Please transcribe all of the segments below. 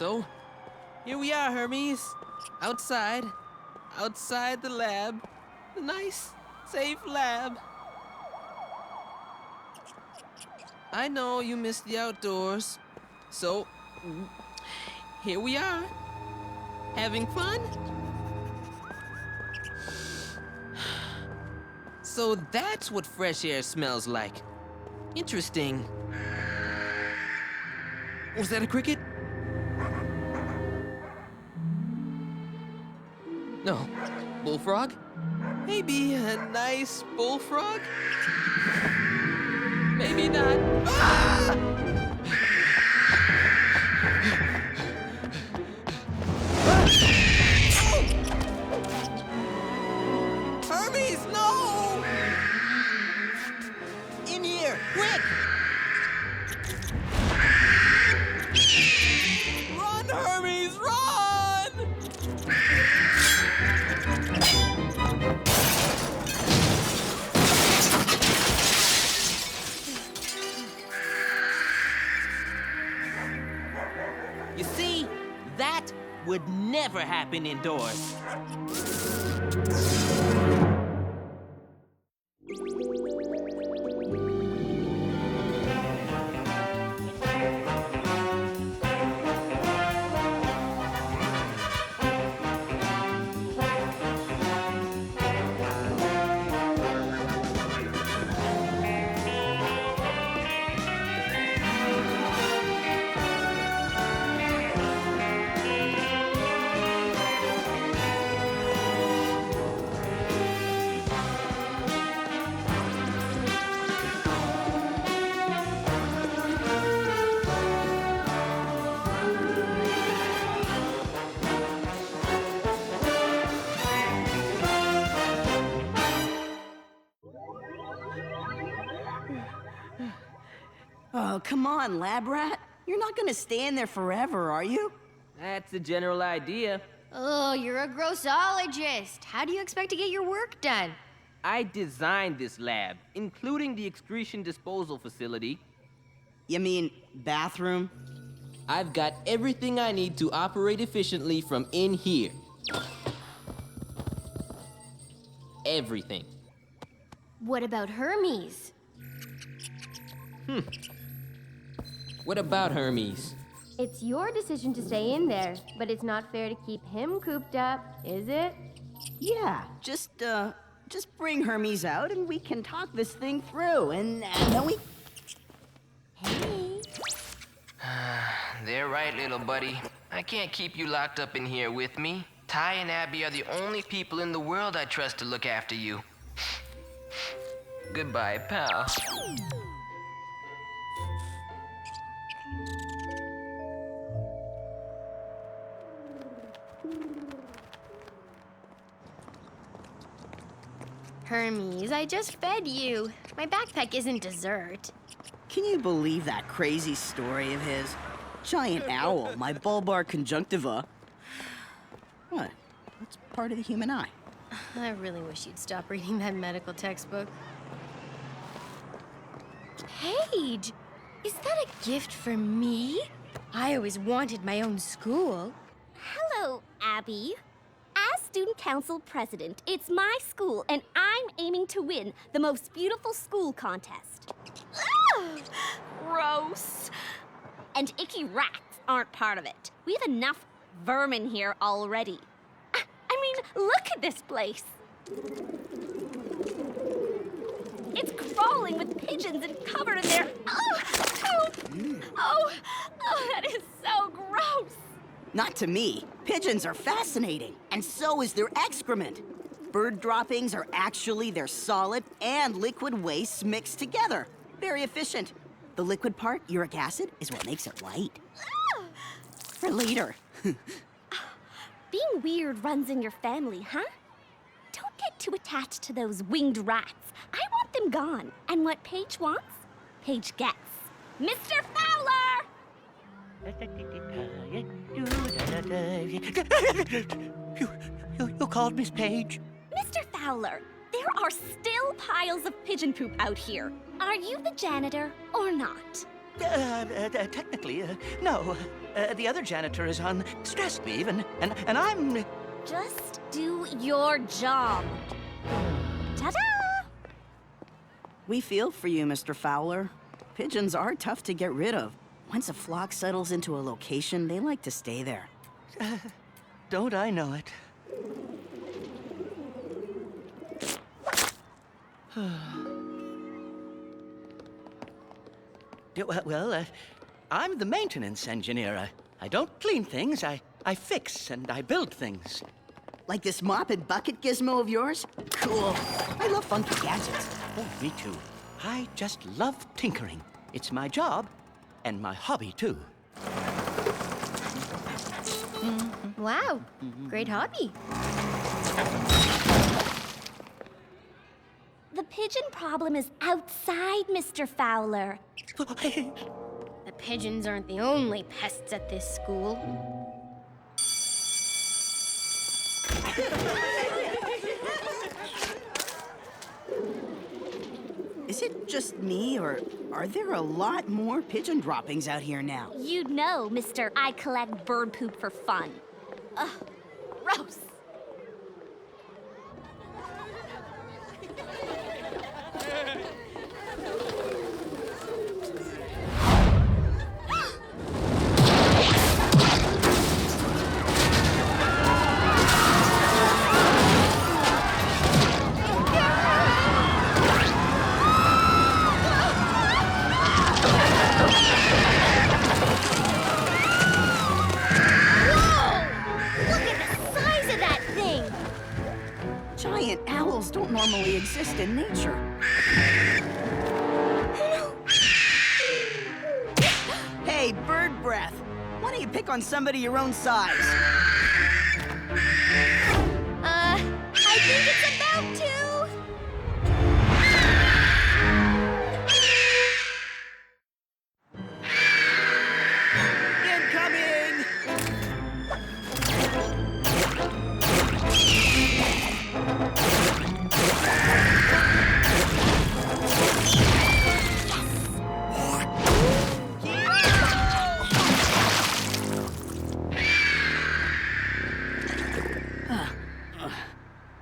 So, here we are, Hermes. Outside the lab. The nice, safe lab. I know you miss the outdoors. So, here we are. Having fun? So that's what fresh air smells like. Interesting. Was that a cricket? No. Bullfrog? Maybe a nice bullfrog? Maybe not. Ah! Hermes, no! In here, quick! Run, Hermes, run! You see, that would never happen indoors. Oh, come on, lab rat. You're not gonna stay in there forever, are you? That's the general idea. Oh, you're a grossologist. How do you expect to get your work done? I designed this lab, including the excretion disposal facility. You mean bathroom? I've got everything I need to operate efficiently from in here. Everything. What about Hermes? What about Hermes? It's your decision to stay in there, but it's not fair to keep him cooped up, is it? Yeah, just bring Hermes out and we can talk this thing through, and then we... Hey. They're right, little buddy. I can't keep you locked up in here with me. Ty and Abby are the only people in the world I trust to look after you. Goodbye, pal. Hermes, I just fed you. My backpack isn't dessert. Can you believe that crazy story of his? Giant owl, my bulbar conjunctiva. What? That's part of the human eye. I really wish you'd stop reading that medical textbook. Paige, is that a gift for me? I always wanted my own school. Hello, Abby. As student council president, it's my school, and I'm aiming to win the most beautiful school contest. Ugh, gross. And icky rats aren't part of it. We have enough vermin here already. I mean, look at this place. It's crawling with pigeons and covered in their poop. Oh, that is so gross. Not to me. Pigeons are fascinating, and so is their excrement. Bird droppings are actually their solid and liquid wastes mixed together. Very efficient. The liquid part, uric acid, is what makes it white. For later. Being weird runs in your family, huh? Don't get too attached to those winged rats. I want them gone. And what Paige wants, Paige gets. Mr. Fowler! You called Miss Page? Mr. Fowler, there are still piles of pigeon poop out here. Are you the janitor or not? Technically, no. The other janitor is on stress leave, and I'm... Just do your job. Ta-da! We feel for you, Mr. Fowler. Pigeons are tough to get rid of. Once a flock settles into a location, they like to stay there. Don't I know it? I'm the maintenance engineer. I don't clean things, I fix and I build things. Like this mop and bucket gizmo of yours? Cool. I love funky gadgets. Oh, me too. I just love tinkering. It's my job and my hobby, too. Wow, great hobby. The pigeon problem is outside, Mr. Fowler. The pigeons aren't the only pests at this school. Is it just me, or are there a lot more pigeon droppings out here now? You know, Mr. I collect bird poop for fun. Ugh, gross. Giant owls don't normally exist in nature. Hey, bird breath. Why don't you pick on somebody your own size? I think it's about to. Incoming!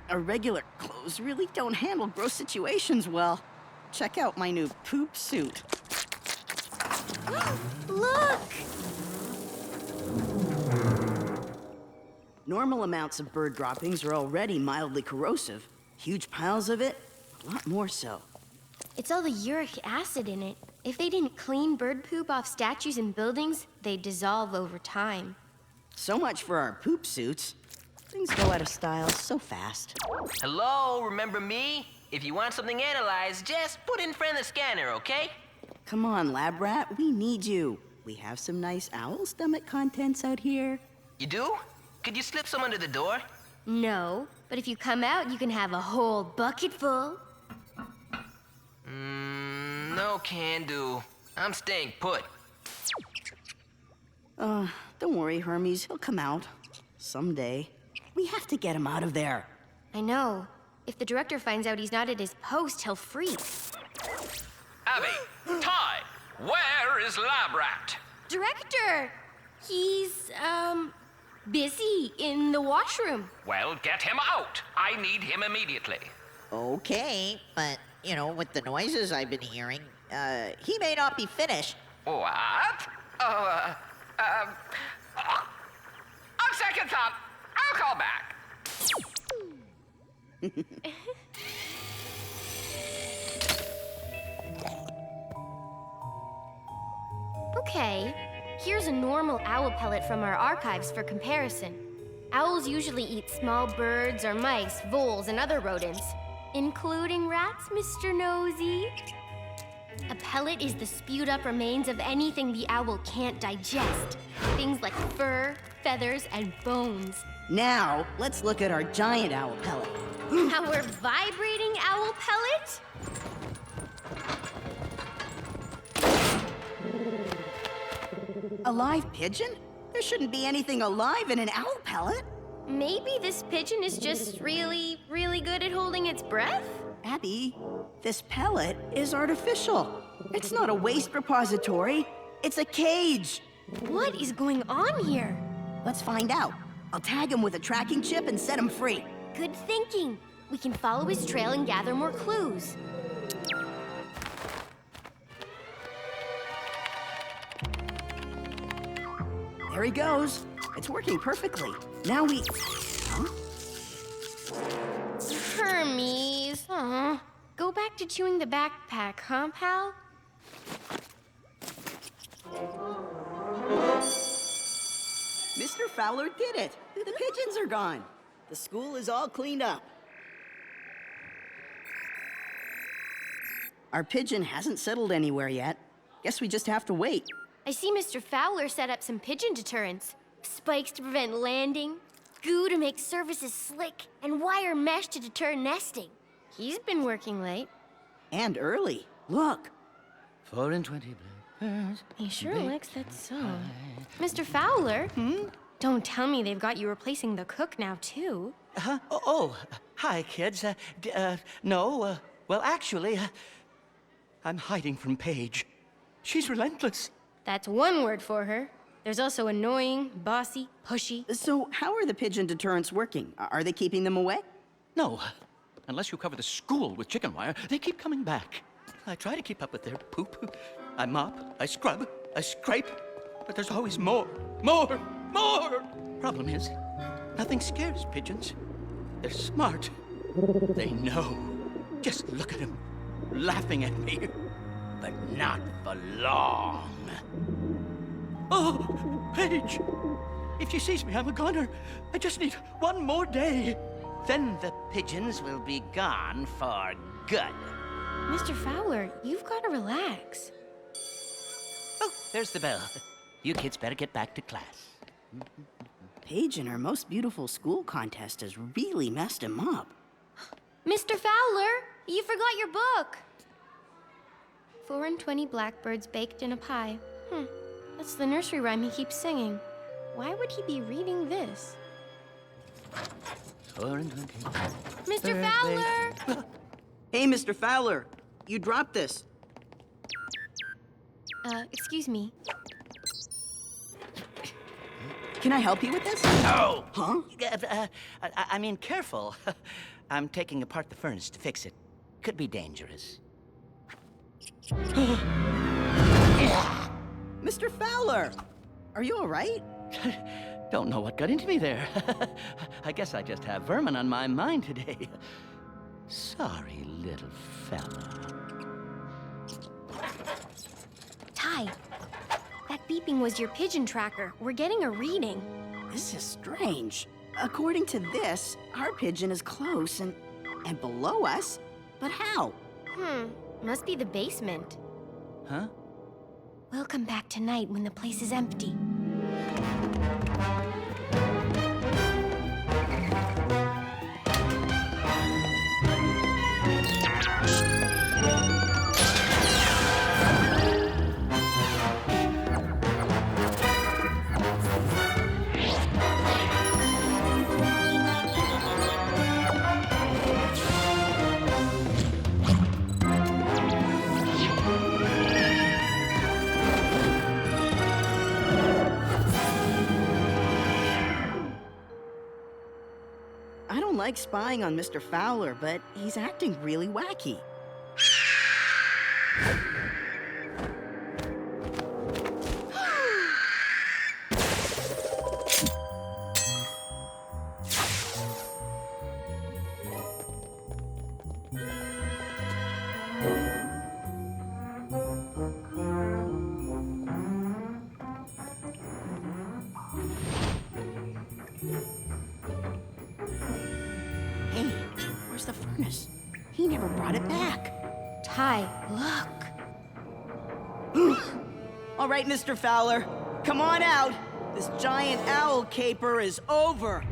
Our regular clothes really don't handle gross situations well. Check out my new poop suit. Look! Normal amounts of bird droppings are already mildly corrosive. Huge piles of it, a lot more so. It's all the uric acid in it. If they didn't clean bird poop off statues and buildings, they'd dissolve over time. So much for our poop suits. Things go out of style so fast. Hello, remember me? If you want something analyzed, just put it in front of the scanner, okay? Come on, lab rat, we need you. We have some nice owl stomach contents out here. You do? Could you slip some under the door? No, but if you come out, you can have a whole bucket full. No can do. I'm staying put. Don't worry, Hermes, he'll come out. Someday. We have to get him out of there. I know. If the director finds out he's not at his post, he'll freeze. Abby, Ty, where is Lab Rat? Director! He's, busy in the washroom. Well, get him out. I need him immediately. Okay, but, you know, with the noises I've been hearing, he may not be finished. What? On second thought, I'll call back. Okay, here's a normal owl pellet from our archives for comparison. Owls usually eat small birds or mice, voles, and other rodents, including rats, Mr. Nosy. A pellet is the spewed-up remains of anything the owl can't digest. Things like fur, feathers, and bones. Now, let's look at our giant owl pellet. Our vibrating owl pellet? A live pigeon? There shouldn't be anything alive in an owl pellet. Maybe this pigeon is just really, really good at holding its breath? Abby, this pellet is artificial. It's not a waste repository. It's a cage. What is going on here? Let's find out. I'll tag him with a tracking chip and set him free. Good thinking. We can follow his trail and gather more clues. There he goes. It's working perfectly. Now we... Huh? Hermes. Aw. Go back to chewing the backpack, huh, pal? Mr. Fowler did it. The pigeons are gone. The school is all cleaned up. Our pigeon hasn't settled anywhere yet. Guess we just have to wait. I see Mr. Fowler set up some pigeon deterrents. Spikes to prevent landing, goo to make surfaces slick, and wire mesh to deter nesting. He's been working late. And early. Look. 4 and 20 blackbirds. He sure likes that song. Mr. Fowler? Don't tell me they've got you replacing the cook now, too. Huh? Hi, kids. No, well, actually, I'm hiding from Paige. She's relentless. That's one word for her. There's also annoying, bossy, pushy. So how are the pigeon deterrents working? Are they keeping them away? No, unless you cover the school with chicken wire, they keep coming back. I try to keep up with their poop. I mop, I scrub, I scrape, but there's always more. Problem is, nothing scares pigeons. They're smart. They know. Just look at them, laughing at me. But not for long. Oh, Paige! If she sees me, I'm a goner. I just need one more day. Then the pigeons will be gone for good. Mr. Fowler, you've got to relax. Oh, there's the bell. You kids better get back to class. Paige in her most beautiful school contest has really messed him up. Mr. Fowler, you forgot your book. 4 and 20 blackbirds baked in a pie. That's the nursery rhyme he keeps singing. Why would he be reading this? 4 and 20. Mr. Fowler! Hey, Mr. Fowler, you dropped this. Excuse me. Can I help you with this? No! Huh? I mean, careful. I'm taking apart the furnace to fix it. Could be dangerous. Mr. Fowler, are you all right? Don't know what got into me there. I guess I just have vermin on my mind today. Sorry, little fella. Ty, that beeping was your pigeon tracker. We're getting a reading. This is strange. According to this, our pigeon is close and below us. But how? Must be the basement. Huh? We'll come back tonight when the place is empty. I don't like spying on Mr. Fowler, but he's acting really wacky. Hey, where's the furnace? He never brought it back. Ty, look. All right, Mr. Fowler, come on out. This giant owl caper is over.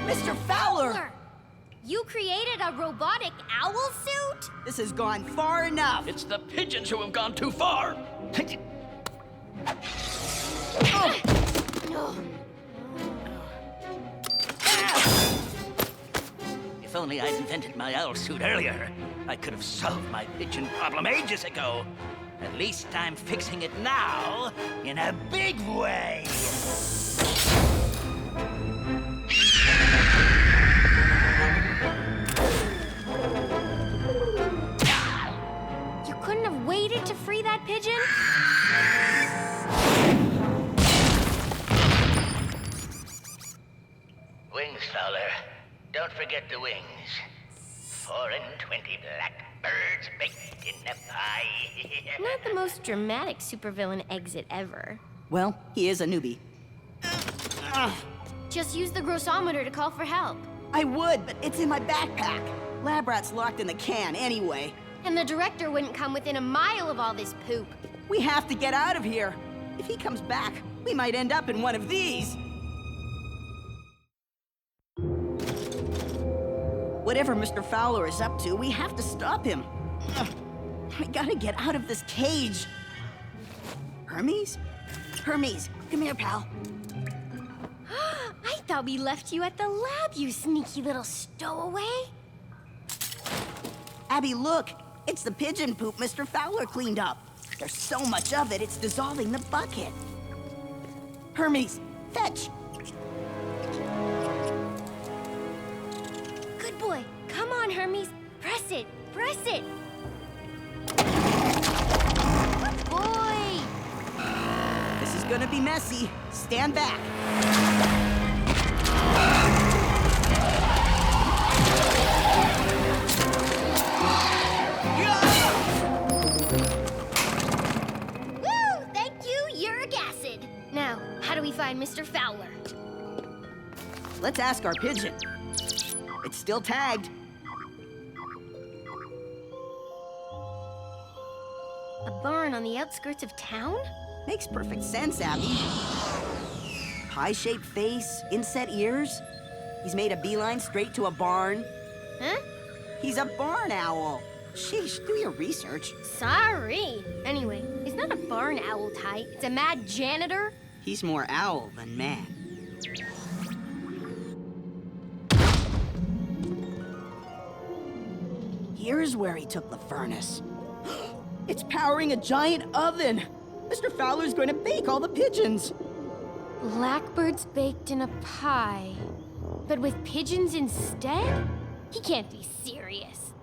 Mr. Fowler! You created a robotic owl suit? This has gone far enough. It's the pigeons who have gone too far. If only I'd invented my owl suit earlier, I could have solved my pigeon problem ages ago. At least I'm fixing it now in a big way. You couldn't have waited to free that pigeon? Wings, Fowler. Don't forget the wings. 4 and 20 blackbirds baked in a pie. Not the most dramatic supervillain exit ever. Well, he is a newbie. Just use the grossometer to call for help. I would, but it's in my backpack. Lab rat's locked in the can anyway. And the director wouldn't come within a mile of all this poop. We have to get out of here. If he comes back, we might end up in one of these. Whatever Mr. Fowler is up to, we have to stop him. We gotta get out of this cage. Hermes? Hermes, come here, pal. I thought we left you at the lab, you sneaky little stowaway. Abby, look. It's the pigeon poop Mr. Fowler cleaned up. There's so much of it, it's dissolving the bucket. Hermes, fetch. Good boy. Come on, Hermes. Press it. Press it. Good boy. This is gonna be messy. Stand back. Woo! Thank you, uric acid. Now, how do we find Mr. Fowler? Let's ask our pigeon. It's still tagged. A barn on the outskirts of town? Makes perfect sense, Abby. Pie-shaped face, inset ears. He's made a beeline straight to a barn. Huh? He's a barn owl. Sheesh, do your research. Sorry. Anyway, it's not a barn owl type. It's a mad janitor. He's more owl than man. Here's where he took the furnace. It's powering a giant oven. Mr. Fowler's going to bake all the pigeons. Blackbirds baked in a pie. But with pigeons instead? He can't be serious.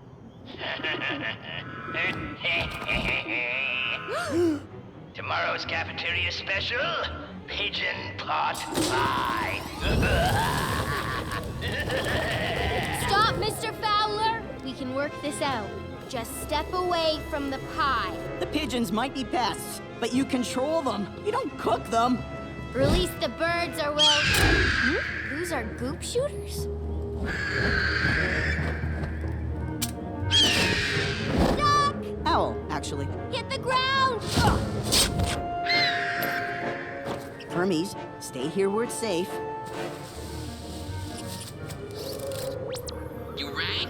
Tomorrow's cafeteria special, pigeon pot pie. Stop, Mr. Fowler! We can work this out. Just step away from the pie. The pigeons might be pests, but you control them. You don't cook them. Release the birds or we'll... Those are goop shooters? Duck! Owl, actually. Hit the ground! Hermes, stay here where it's safe. You rang?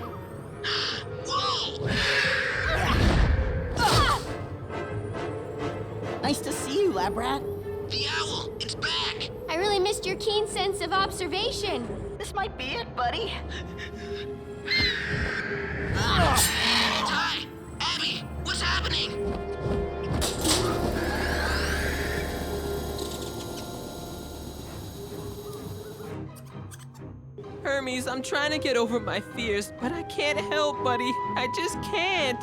Nice to see you, lab rat. The owl, it's back! I really missed your keen sense of observation. This might be it, buddy. Ty! Abby! What's happening? Hermes, I'm trying to get over my fears, but I can't help, buddy. I just can't.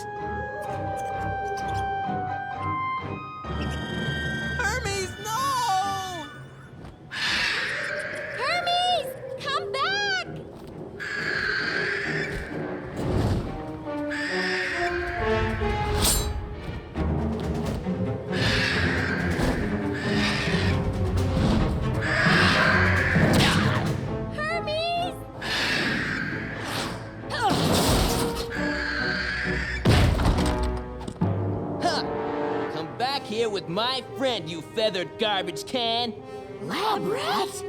Hermes, no! Hermes! Come back! Hermes! Huh! Come back here with my friend, you feathered garbage can. Lab rat?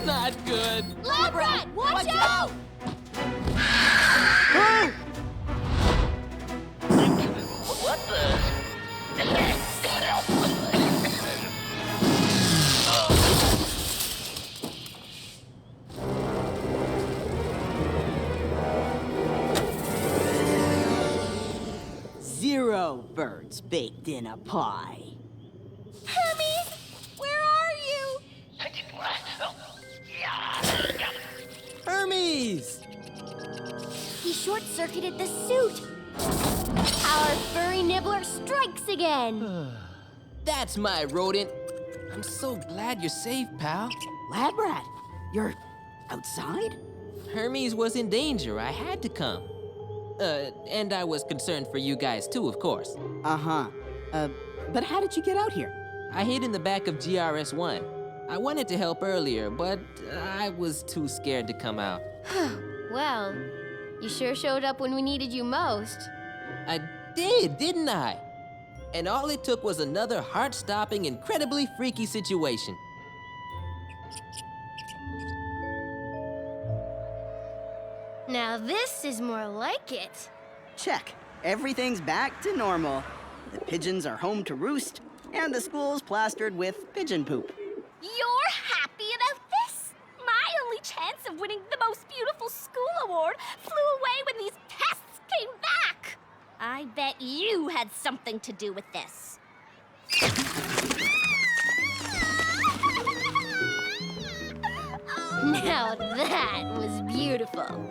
Not good. Lab rat, watch out! What the? birds baked in a pie. Hermes, where are you? Hermes! He short-circuited the suit. Our furry nibbler strikes again. That's my rodent. I'm so glad you're safe, pal. Lab rat, you're outside? Hermes was in danger. I had to come. And I was concerned for you guys too, of course. Uh-huh. But how did you get out here? I hid in the back of GRS-1. I wanted to help earlier, but I was too scared to come out. Well, you sure showed up when we needed you most. I did, didn't I? And all it took was another heart-stopping, incredibly freaky situation. Now this is more like it. Check. Everything's back to normal. The pigeons are home to roost, and the school's plastered with pigeon poop. You're happy about this? My only chance of winning the most beautiful school award flew away when these pests came back. I bet you had something to do with this. Now that was beautiful.